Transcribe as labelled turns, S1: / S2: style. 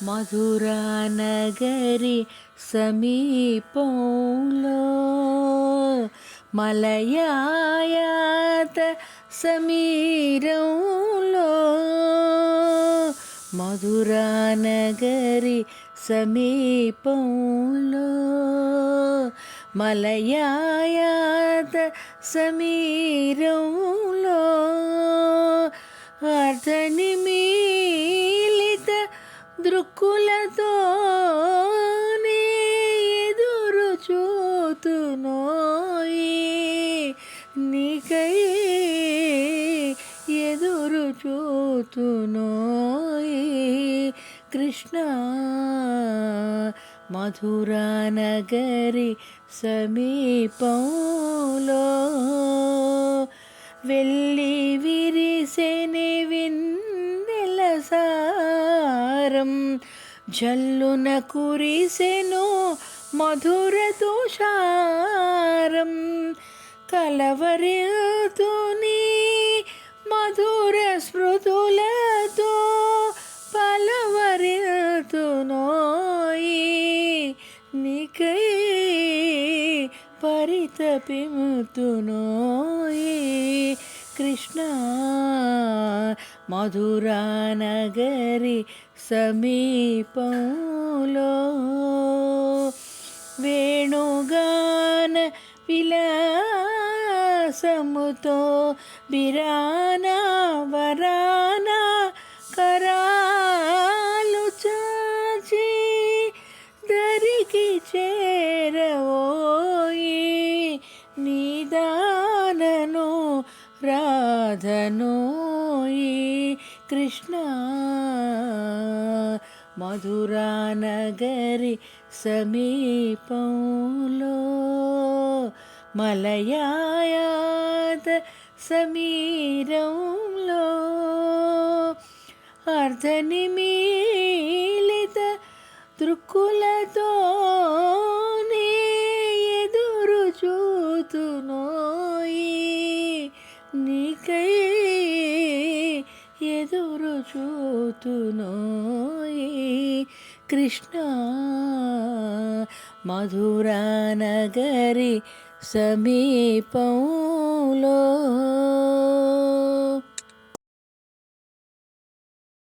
S1: మధురా నగరి సమీపంలో మలయాయాత సమీరంలో మధురా నగరి సమీపంలో మలయాయాత సమీరంలో అర్ధనిమీలిత దృక్కులతోనే ఎదురు చూతునోయి నీకై ఎదురు చూతునోయి కృష్ణ మధురా నగరి సమీపంలో వెళ్ళి విరిసెని వెన్నెల సారం జల్లున కురిసెను మధుర తుషారం కలవరితుని మధుర స్మృతులతో పలవరితునోయి నీకై పరితపిముతునోయి కృష్ణ మధురా నగరి సమీపంలో వేణుగాన విలాసముతో బిరానా వరానా కరాలు చాచి దరికి చేరవోయి నిదానను రాధనోయి కృష్ణ మధురా నగరి సమీపంలో మలయాయాత సమీరంలో అర్ధనిమీలిత దృక్కులతోనే ఎదురు చూతునోయి నీకై ఎదురు చూతునోయి కృష్ణ మధురా నగరి సమీపంలో